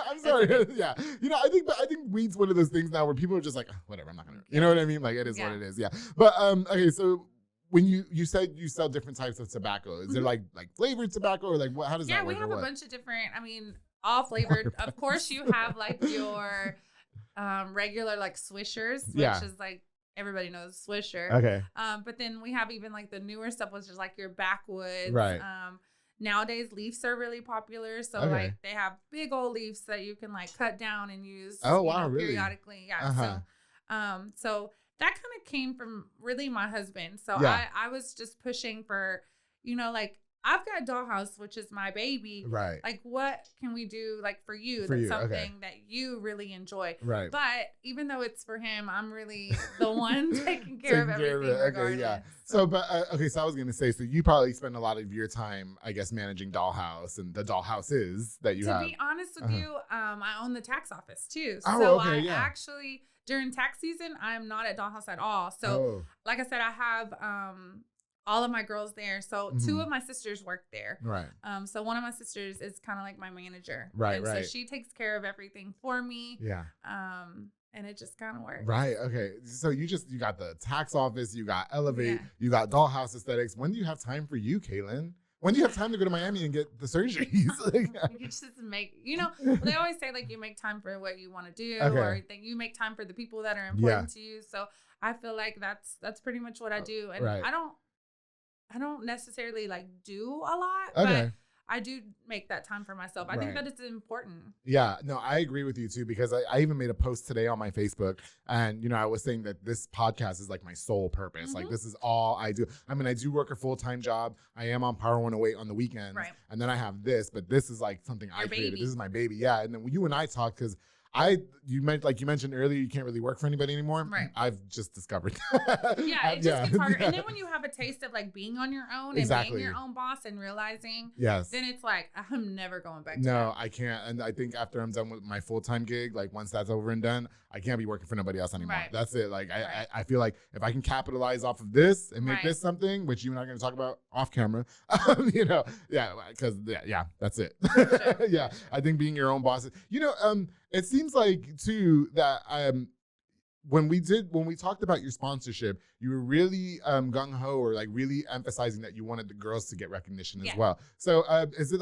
I'm sorry. Okay. Yeah. I think weed's one of those things now where people are just like, whatever, I'm not gonna. You know what I mean? Like it is what it is. Yeah. But okay, so. When you said you sell different types of tobacco, is there like flavored tobacco or like what? How does that work? Yeah, we have a bunch of different. I mean, all flavored. Of course, you have like your regular like Swishers, which is like everybody knows Swisher. Okay. But then we have even like the newer stuff, which is like your backwoods. Right. Nowadays, leaves are really popular, so like they have big old leaves that you can like cut down and use. Oh wow, really? Periodically, yeah. So that kind of came from really my husband. So I was just pushing for, like I've got Dollhouse, which is my baby. Right. Like what can we do like for you? That's something that you really enjoy. Right. But even though it's for him, I'm really the one taking care of everything regardless. Yeah. So I was going to say, so you probably spend a lot of your time, I guess, managing Dollhouse and the Dollhouses that you have. To be honest with you, I own the tax office too. So I actually... During tax season, I'm not at Dollhouse at all. So, like I said, I have all of my girls there. So, two of my sisters work there. Right. So, one of my sisters is kind of like my manager. Right, and so she takes care of everything for me. Yeah. and it just kind of works. Right. Okay. So you got the tax office, you got Elevate, you got Dollhouse Aesthetics. When do you have time for you, Kalyn? When do you have time to go to Miami and get the surgeries? You just make, they always say like you make time for what you want to do, or that you make time for the people that are important to you. So I feel like that's pretty much what I do. And I don't necessarily like do a lot, but I do make that time for myself. I think that it's important. Yeah, no, I agree with you too, because I even made a post today on my Facebook, and I was saying that this podcast is like my sole purpose. Mm-hmm. Like this is all I do. I mean, I do work a full-time job. I am on Power 108 on the weekends, and then I have this, but this is like something I created. This is my baby. Yeah, and then you and I talked because you mentioned earlier, you can't really work for anybody anymore. Right. I've just discovered. It just gets harder. And then when you have a taste of like being on your own and being your own boss and realizing, then it's like, I'm never going back to that. I can't. And I think after I'm done with my full-time gig, like once that's over and done, I can't be working for nobody else anymore. Right. That's it. Like I feel like if I can capitalize off of this and make this something, which you and I are going to talk about off camera, because that's it. Sure. I think being your own boss, it seems like too that when we talked about your sponsorship, you were really gung-ho, or like really emphasizing that you wanted the girls to get recognition as well. So is there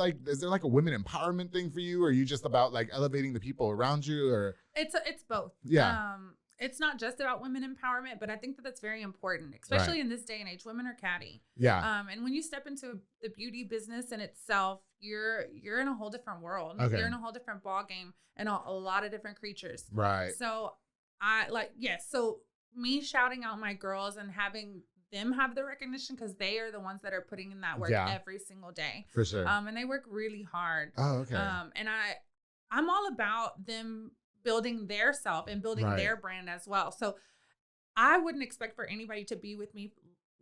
like a women empowerment thing for you, or are you just about like elevating the people around you? Or it's both. Yeah. It's not just about women empowerment, but I think that that's very important, especially in this day and age. Women are catty. Yeah. And when you step into the beauty business in itself, you're in a whole different world. Okay. You're in a whole different ball game and a lot of different creatures. Right. So so me shouting out my girls and having them have the recognition, because they are the ones that are putting in that work every single day. For sure. And they work really hard. Oh, okay. And I'm all about them building their self and building their brand as well. So I wouldn't expect for anybody to be with me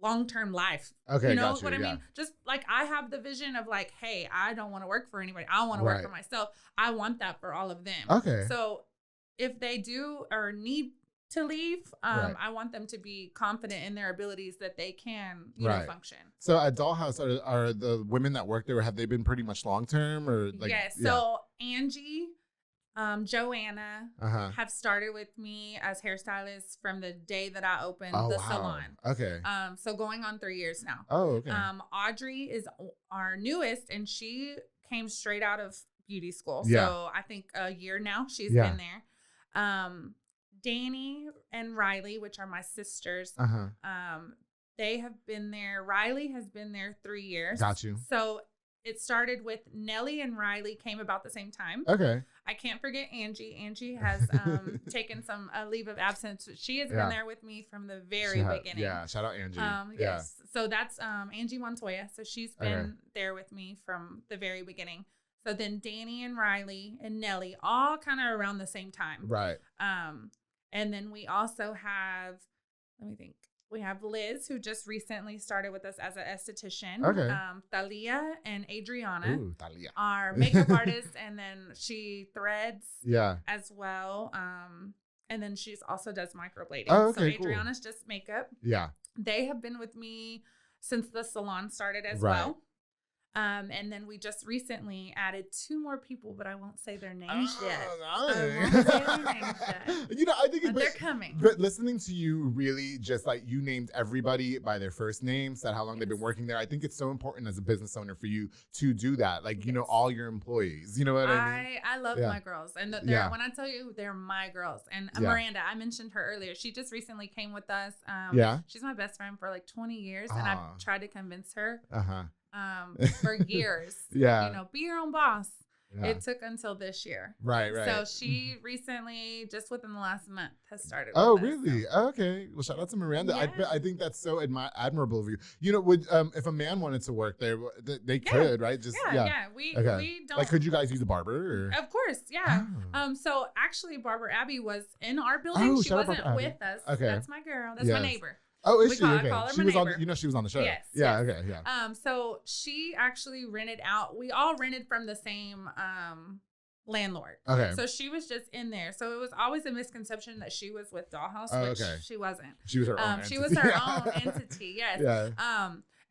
long-term life. Okay. You know what I mean? Just like I have the vision of like, hey, I don't want to work for anybody. I want to work for myself. I want that for all of them. Okay. So if they do or need to leave, I want them to be confident in their abilities that they can, function. So at Dollhouse, are the women that work there, have they been pretty much long-term, or like? Yes. Yeah. So Angie, Joanna have started with me as hairstylists from the day that I opened the salon. Okay. So going on 3 years now. Oh, okay. Audrey is our newest, and she came straight out of beauty school. Yeah. So I think a year now she's been there. Danny and Riley, which are my sisters, they have been there. Riley has been there 3 years. Got you. So it started with Nellie and Riley came about the same time. Okay. I can't forget Angie. Angie has taken some leave of absence. She has been there with me from the very beginning. Yeah, shout out Angie. Yes. So that's Angie Montoya. So she's been there with me from the very beginning. So then Danny and Riley and Nellie all kind of around the same time. Right. And then we also have, let me think. We have Liz, who just recently started with us as an esthetician. Okay. Thalia and Adriana are makeup artists, and then she threads as well. And then she's also does microblading. Oh, okay, so Adriana's just makeup. Yeah. They have been with me since the salon started as well. And then we just recently added 2 more people, but I won't say their names yet. I think they're coming. But listening to you, really just like you named everybody by their first name, said how long they've been working there. I think it's so important as a business owner for you to do that. Like, all your employees, you know what I mean? I love my girls. And when I tell you, they're my girls. And Miranda, I mentioned her earlier. She just recently came with us. She's my best friend for like 20 years. And I've tried to convince her. For years. Be your own boss. Yeah. It took until this year. Right. So she recently, just within the last month, has started. Oh, really? So. Okay. Well, shout out to Miranda. Yeah. I think that's so admirable of you. Would if a man wanted to work there, they could, right? Just We don't. Like, could you guys use a barber? Or? Of course, yeah. Oh. So actually, Barber Abby was in our building. She wasn't with us. Okay. That's my girl. That's my neighbor. Oh, is she? Okay. She was on. She was on the show. Yes. Yeah. Yes. Okay. Yeah. So she actually rented out. We all rented from the same landlord. Okay. So she was just in there. So it was always a misconception that she was with Dollhouse, which she wasn't. She was her own. She was her own entity. Yes. Yeah.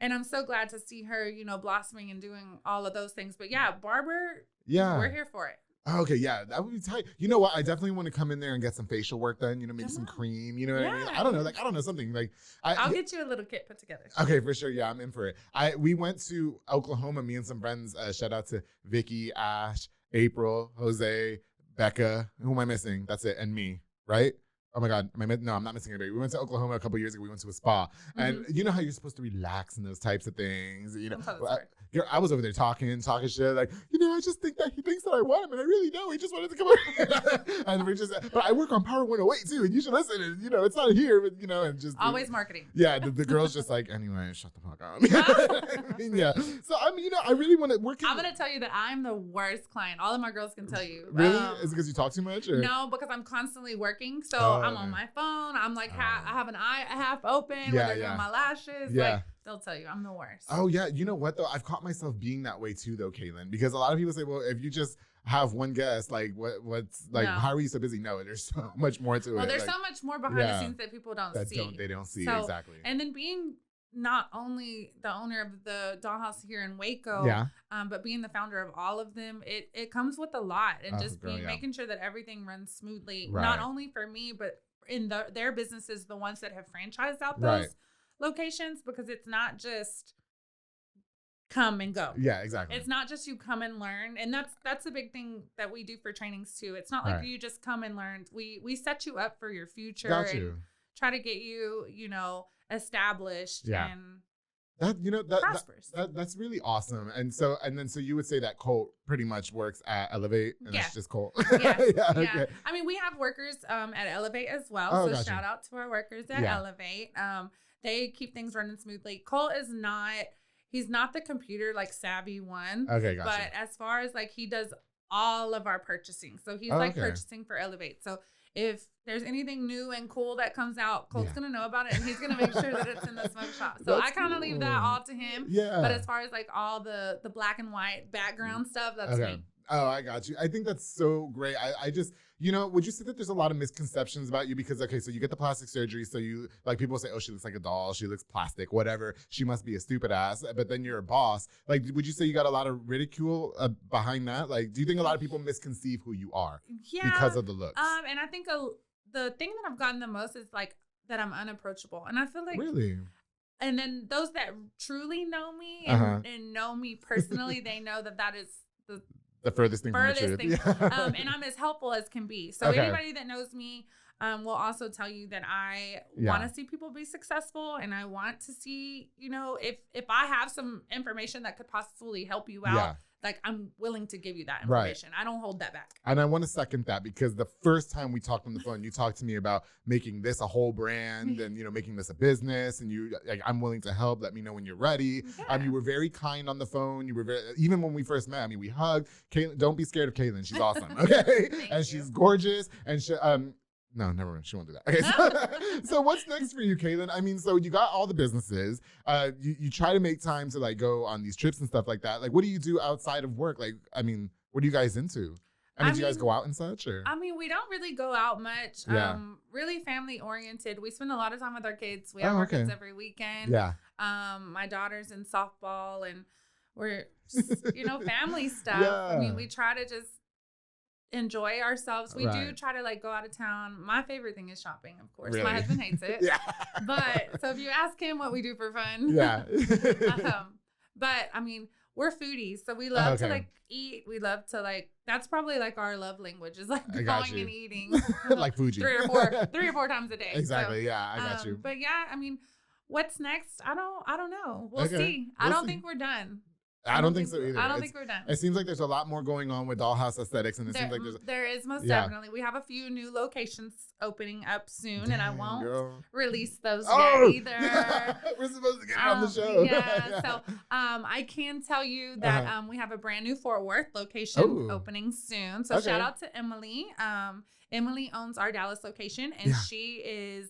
And I'm so glad to see her, blossoming and doing all of those things. But yeah, Barber. Yeah. We're here for it. Oh, okay, yeah, that would be tight. You know what? I definitely want to come in there and get some facial work done. Maybe some cream. You know what I mean? I don't know. Like, I don't know, something like. I'll get you a little kit put together. Okay, for sure. Yeah, I'm in for it. We went to Oklahoma. Me and some friends. Shout out to Vicky, Ash, April, Jose, Becca. Who am I missing? That's it, and me. Right? Oh my God. No, I'm not missing anybody. We went to Oklahoma a couple years ago. We went to a spa. And you know how you're supposed to relax in those types of things? I was over there talking shit. Like, I just think that he thinks that I want him. And I really don't. He just wanted to come over. But I work on Power 108 too. And you should listen. And, it's not here. But, and just. Always marketing. Yeah. The girl's just like, anyway, shut the fuck up. Yeah. So, I really want to work. I'm going to tell you that I'm the worst client. All of my girls can tell you. Really? Is it because you talk too much? Or? No, because I'm constantly working. So I'm on my phone. I'm like, I have an eye half open. Yeah, they're doing my lashes. Yeah. Like, they'll tell you I'm the worst. Oh, yeah. You know what, though? I've caught myself being that way, too, though, Kalyn. Because a lot of people say, well, if you just have one guest, like, what's like, how are you so busy? No, there's so much more to it. Well, there's so much more behind the scenes that people don't see. They don't see, exactly. And then being not only the owner of the dollhouse here in Waco, but being the founder of all of them, it comes with a lot. And making sure that everything runs smoothly, not only for me, but in their businesses, the ones that have franchised out those locations, because it's not just come and go. Yeah, exactly. It's not just you come and learn. And that's a big thing that we do for trainings too. It's not like you just come and learn. We set you up for your future and try to get you, established and prosperous. That's really awesome. And so you would say that Colt pretty much works at Elevate, and it's just Colt. Yeah. Okay. I mean, we have workers at Elevate as well. So shout out to our workers at Elevate. They keep things running smoothly. Colt is he's not the computer savvy one. Okay, gotcha. But as far as he does all of our purchasing. So he's purchasing for Elevate. So if there's anything new and cool that comes out, Colt's going to know about it, and he's going to make sure that it's in the smoke shop. So I kind of leave that all to him. Yeah. But as far as all the black and white background stuff, that's me. Oh, I got you. I think that's so great. I just, would you say that there's a lot of misconceptions about you? Because, okay, so you get the plastic surgery. So you, people say, oh, she looks like a doll. She looks plastic, whatever. She must be a stupid ass. But then you're a boss. Would you say you got a lot of ridicule behind that? Do you think a lot of people misconceive who you are because of the looks? And I think the thing that I've gotten the most is that I'm unapproachable. And I feel like. Really? And then those that truly know me and know me personally, they know that is the furthest thing from the truth. And I'm as helpful as can be. So anybody that knows me will also tell you that I want to see people be successful, and I want to see, if I have some information that could possibly help you out, I'm willing to give you that information. I don't hold that back. And I want to second that, because the first time we talked on the phone, you talked to me about making this a whole brand and, making this a business, and you I'm willing to help. Let me know when you're ready. You were very kind on the phone. You were even when we first met, we hugged. Kalyn, don't be scared of Kalyn. She's awesome. Okay. And she's gorgeous. And she, no, never mind. She won't do that. Okay, so what's next for you, Kalyn? So you got all the businesses. You try to make time to go on these trips and stuff like that. What do you do outside of work? What are you guys into? Do you guys go out and such? Or? We don't really go out much. Really family oriented. We spend a lot of time with our kids. We have our kids every weekend. Yeah. My daughter's in softball, and we're just, family stuff. Yeah. We try to just enjoy ourselves. We do try to go out of town. My favorite thing is shopping, of course. Really? My husband hates it. But so if you ask him what we do for fun, but we're foodies, so we love to eat. We love to that's probably our love language is going and eating like Fuji 3 or 4 times a day. Exactly. So, I got you. But what's next? I don't know. We'll see. I don't think we're done. I don't think so either. I don't think we're done. It seems like there's a lot more going on with dollhouse aesthetics, and seems like there is most definitely. We have a few new locations opening up soon, and I won't release those yet either. We're supposed to get it on the show. So I can tell you that we have a brand new Fort Worth location opening soon. So shout out to Emily. Emily owns our Dallas location, and she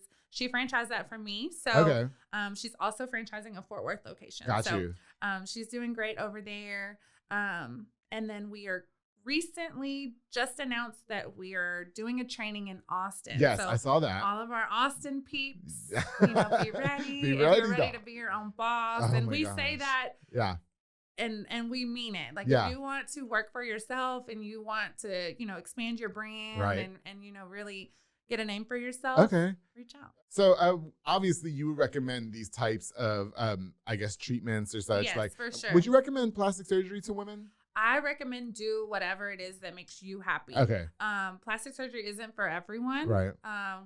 franchised that from me. So she's also franchising a Fort Worth location. Got you. She's doing great over there. And then we are recently just announced that we are doing a training in Austin. Yes, so I saw that. All of our Austin peeps, be ready. If you're ready to be your own boss. And we say that and we mean it. Like Yeah. if you want to work for yourself and you want to, expand your brand and really get a name for yourself, okay, reach out. So obviously you would recommend these types of, I guess, treatments or such. Yes, like, for sure. Would you recommend plastic surgery to women? I recommend do whatever it is that makes you happy. Okay. Plastic surgery isn't for everyone. Right.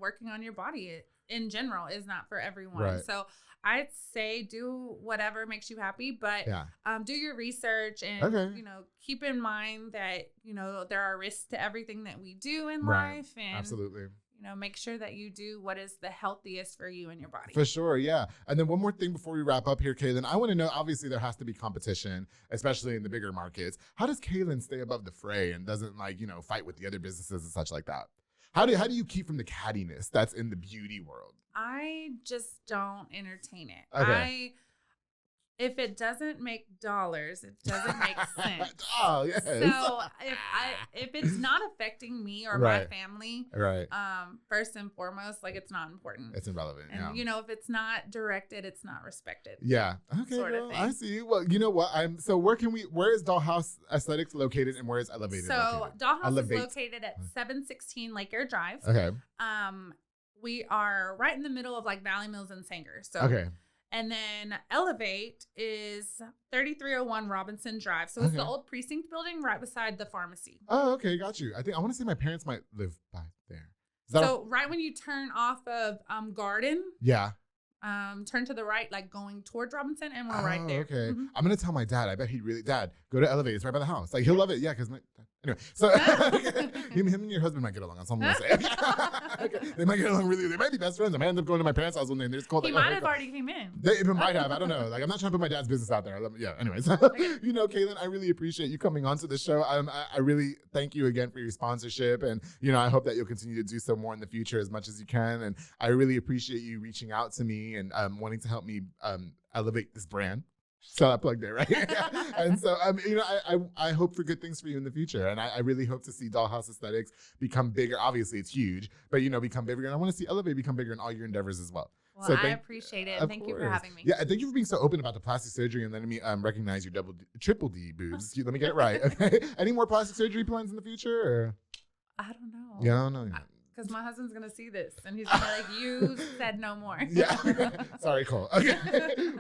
Working on your body in general is not for everyone. Right. So I'd say do whatever makes you happy, but do your research and, keep in mind that, there are risks to everything that we do in life. And absolutely. Make sure that you do what is the healthiest for you and your body. For sure, yeah. And then one more thing before we wrap up here, Kalyn. I want to know, obviously there has to be competition, especially in the bigger markets. How does Kalyn stay above the fray and doesn't fight with the other businesses and such like that? How do you keep from the cattiness that's in the beauty world? I just don't entertain it. Okay. If it doesn't make dollars, it doesn't make sense. Oh, yes. So if it's not affecting me or my family, first and foremost, it's not important. It's irrelevant. And if it's not directed, it's not respected. Yeah. Okay. Sort of thing. I see. Well, you know what? Where is Dollhouse Aesthetics located and where is Elevated located? Dollhouse is located at 716 Lake Air Drive. Okay. We are right in the middle of Valley Mills and Sanger. So okay. And then Elevate is 3301 Robinson Drive. So it's the old precinct building right beside the pharmacy. Oh, okay. Got you. I want to say my parents might live by there. So right when you turn off of Garden. Yeah. Turn to the right, going towards Robinson, and we're right there. Okay. Mm-hmm. I'm going to tell my dad. I bet he'd Dad, go to Elevate. It's right by the house. He'll love it. Yeah, because anyway. So him and your husband might get along. That's all I'm going to say. Okay. They might get along really. They might be best friends. I might end up going to my parents' house one day and they're just called. He might have already came in. They even might have. I don't know. I'm not trying to put my dad's business out there. Anyways. Kalyn, I really appreciate you coming onto the show. I really thank you again for your sponsorship. And, I hope that you'll continue to do so more in the future as much as you can. And I really appreciate you reaching out to me and wanting to help me elevate this brand. So I plugged there, right? And so, I hope for good things for you in the future. And I really hope to see Dollhouse Aesthetics become bigger. Obviously, it's huge, but, become bigger. And I want to see Elevate become bigger in all your endeavors as well. Well, so I appreciate it. Thank you for having me. Yeah, and thank you for being so open about the plastic surgery and letting me recognize your triple D boobs. Let me get it right, okay? Any more plastic surgery plans in the future? Or? I don't know. Yeah, I don't know. Because my husband's going to see this and he's going to be you said no more. Yeah. Sorry, Cole. Okay.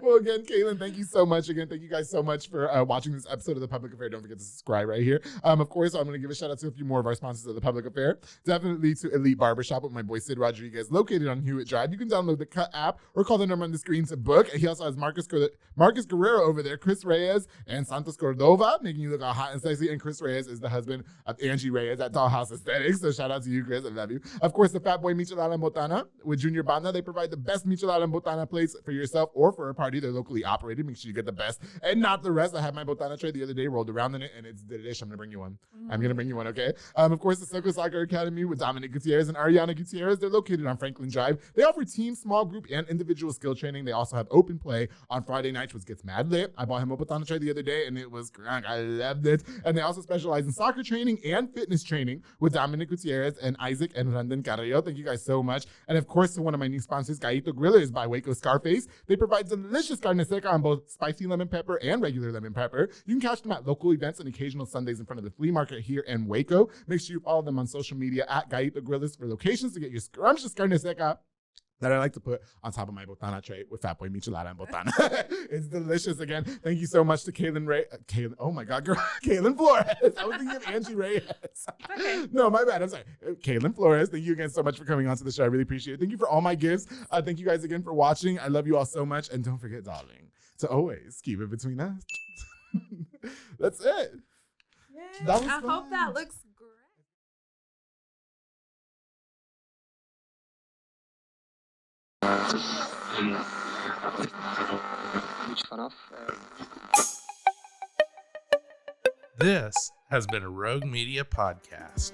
Well, again, Kalyn, thank you so much. Again, thank you guys so much for watching this episode of The Public Affair. Don't forget to subscribe right here. Of course, I'm going to give a shout out to a few more of our sponsors of The Public Affair. Definitely to Elite Barbershop with my boy Sid Rodriguez, located on Hewitt Drive. You can download the Cut app or call the number on the screen to book. He also has Marcus Guerrero over there, Chris Reyes, and Santos Cordova, making you look all hot and sexy. And Chris Reyes is the husband of Angie Reyes at Dollhouse Aesthetics. So shout out to you, Chris. I love you. Of course, the Fat Boy Michelada and Botana with Junior Banda. They provide the best Michelada and Botana plates for yourself or for a party. They're locally operated. Make sure you get the best and not the rest. I had my Botana tray the other day, rolled around in it, and it's delish. I'm going to bring you one. Okay? Of course, the Soco Soccer Academy with Dominic Gutierrez and Ariana Gutierrez. They're located on Franklin Drive. They offer team, small group, and individual skill training. They also have open play on Friday nights, which gets mad lit. I bought him a Botana tray the other day, and it was crank. I loved it. And they also specialize in soccer training and fitness training with Dominic Gutierrez and Isaac and Randon Carrillo. Thank you guys so much. And of course, to one of my new sponsors, Gallito Grillers by Waco Scarface. They provide delicious carne seca on both spicy lemon pepper and regular lemon pepper. You can catch them at local events and occasional Sundays in front of the flea market here in Waco. Make sure you follow them on social media at Gallito Grillers for locations to get your scrumptious carne seca that I like to put on top of my Botana tray with Fat Boy Michelada and Botana. It's delicious. Again, thank you so much to Kalyn. Oh my God, girl. Kalyn Flores. I was thinking of Angie Reyes. Okay. No, my bad. I'm sorry. Kalyn Flores. Thank you again so much for coming on to the show. I really appreciate it. Thank you for all my gifts. Thank you guys again for watching. I love you all so much. And don't forget, darling, to always keep it between us. That's it. Yay. I hope that looks great. This has been a Rogue Media podcast.